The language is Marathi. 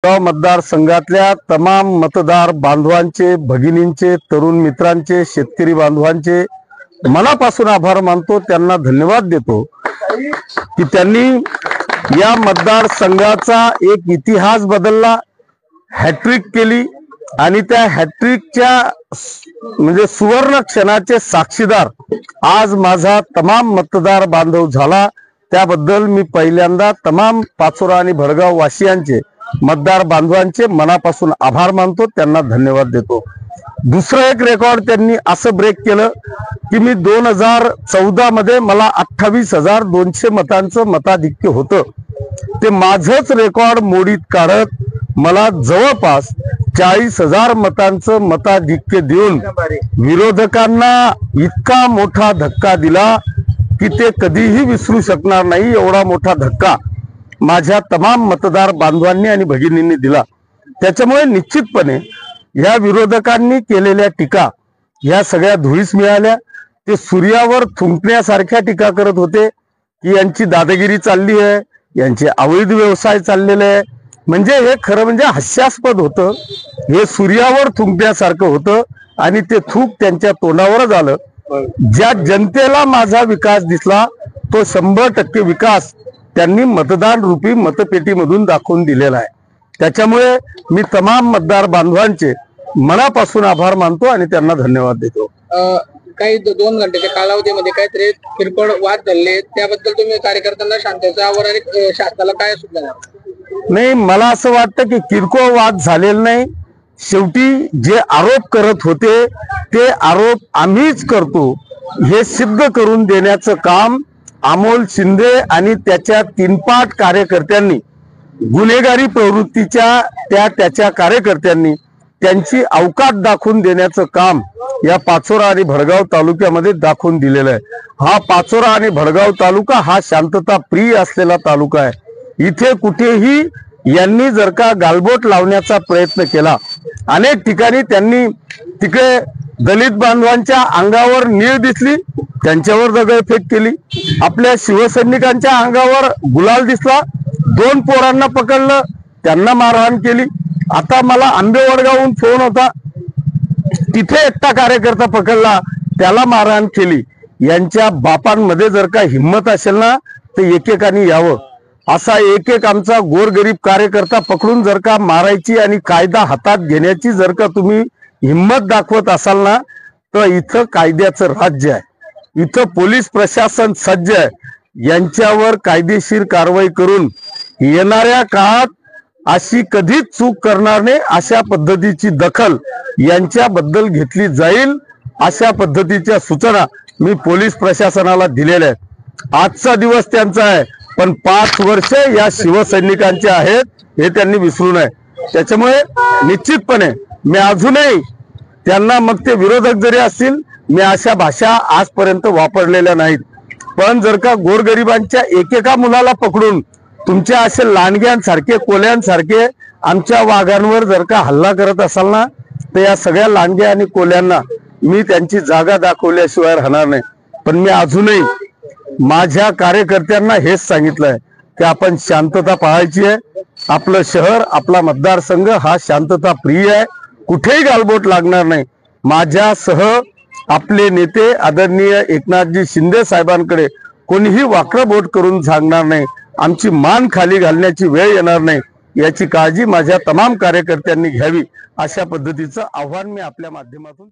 मतदारसंघातल्या तमाम मतदार बांधवांचे, भगिनींचे, तरुण मित्रांचे, शेतकरी बांधवांचे मनापासून आभार मानतो, त्यांना धन्यवाद देतो की त्यांनी या मतदारसंघाचा एक इतिहास बदलला, हॅट्रिक केली आणि त्या हॅट्रिकच्या म्हणजे सुवर्ण क्षणाचे साक्षीदार आज माझा तमाम मतदार बांधव झाला। त्याबद्दल मी पहिल्यांदा तमाम पाचोरा आणि भडगाव वासियांचे, मतदार बांधवांचे मनापासून आभार मानतो, त्यांना धन्यवाद देतो। दुसरं एक रेकॉर्ड त्यांनी असं ब्रेक केलं की मी 2014 मध्ये मला 28,200 मतांचं मताधिक्य होतं, ते माझंच रेकॉर्ड मोडीत काढत मला जवळपास 40,000 मतांचं मताधिक्य देऊन विरोधकांना इतका मोठा धक्का दिला की ते कधीही विसरू शकणार नाही। एवढा मोठा धक्का माझ्या तमाम मतदार बांधवांनी आणि भगिनींनी दिला। त्याच्यामुळे निश्चितपणे या विरोधकांनी केलेल्या टीका या सगळ्या धुळीस मिळाल्या। ते सूर्यावर थुंकण्यासारख्या टीका करत होते की यांची दादागिरी चालली आहे, यांचे अवैध व्यवसाय चाललेले आहे। म्हणजे हे खरं म्हणजे हास्यास्पद होतं, हे सूर्यावर थुंकण्यासारखं होतं आणि ते थूक त्यांच्या तोंडावरच आलं। ज्या जनतेला माझा विकास दिसला तो 100% विकास त्यांनी मतदान रूपी मतपेटीमधून दाखवून दिलेला आहे। त्याच्यामुळे मी तमाम मतदार बांधवांचे मनापासून आभार मानतो आणि त्यांना धन्यवाद देतो। काही 2 घंटेच्या कालावधीमध्ये काहीतरी किरकोळ वाद झाले, त्याबद्दल तुम्ही कार्यकर्त्यांना शांततेचं आवाहन आणि शासनाला काय सूचना? नाही, मला असं वाटतं की किरकोळ वाद झालेला नाही। शेवटी जे आरोप करत होते ते आरोप आम्हीच करतो हे सिद्ध करून देण्याचं काम अमोल शिंदे आणि त्याच्या 3-5 कार्यकर्त्यांनी, गुन्हेगारी प्रवृत्तीच्या त्याच्या कार्यकर्त्यांनी त्यांची अवकात दाखवून देण्याचं काम या पाचोरा आणि भडगाव तालुक्यामध्ये दाखवून दिलेलं आहे। हा पाचोरा आणि भडगाव तालुका हा शांतता प्रिय असलेला तालुका आहे। इथे कुठेही यांनी जर का गालबोट लावण्याचा प्रयत्न केला, अनेक ठिकाणी त्यांनी तिकडे दलित बांधवांच्या अंगावर नीळ दिसली, त्यांच्यावर दगडफेक केली। आपल्या शिवसैनिकांच्या अंगावर गुलाल दिसला, 2 पोरांना पकडलं, त्यांना मारहाण केली। आता मला आंबेवडगावहून फोन होता, तिथे एकटा कार्यकर्ता पकडला, त्याला मारहाण केली। यांच्या बापांमध्ये जर का हिम्मत असेल ना तर एकेकाने यावं। असा एक आमचा गोरगरीब कार्यकर्ता पकडून जर का मारायची आणि कायदा हातात घेण्याची जर का तुम्ही हिम्मत दाखवत असाल ना तर इथं कायद्याचं राज्य आहे, इथं पोलीस प्रशासन सज्ज आहे। यांच्यावर कायदेशीर कारवाई करून येणाऱ्या काळात अशी कधीच चूक करणार नाही अशा पद्धतीची दखल यांच्याबद्दल घेतली जाईल, अशा पद्धतीच्या सूचना मी पोलीस प्रशासनाला दिलेल्या आहेत। आजचा दिवस त्यांचा आहे, पण 5 वर्ष या शिवसैनिकांचे आहेत हे त्यांनी विसरू नये। त्याच्यामुळे निश्चितपणे मी अजूनही त्यांना, मग ते विरोधक जरी असतील, मी अशा भाषा आजपर्यंत वापरलेल्या नाहीत। पण जर का गोरगरिबांच्या एकेका मुलाला पकडून तुमच्या असे लांडग्यांसारखे, कोल्यांसारखे आमच्या वाघांवर जर का हल्ला करत असाल ना तर या सगळ्या लांडग्या आणि कोल्यांना मी त्यांची जागा दाखवल्याशिवाय राहणार नाही। पण मी अजूनही माझ्या कार्यकर्त्यांना हेच सांगितलंय की आपण शांतता पाळायची आहे। आपलं शहर, आपला मतदारसंघ हा शांतता प्रिय आहे, कुठेही गालबोट लागणार नाही। माझ्यासह आपले नेते आदरणीय एकनाथजी शिंदे साहेबांकडे कोणीही वाकडं बोट करून सांगणार नाही, आमची मान खाली घालण्याची वेळ येणार नाही, याची काळजी माझ्या तमाम कार्यकर्त्यांनी घ्यावी, अशा पद्धतीचं आव्हान मी आपल्या माध्यमातून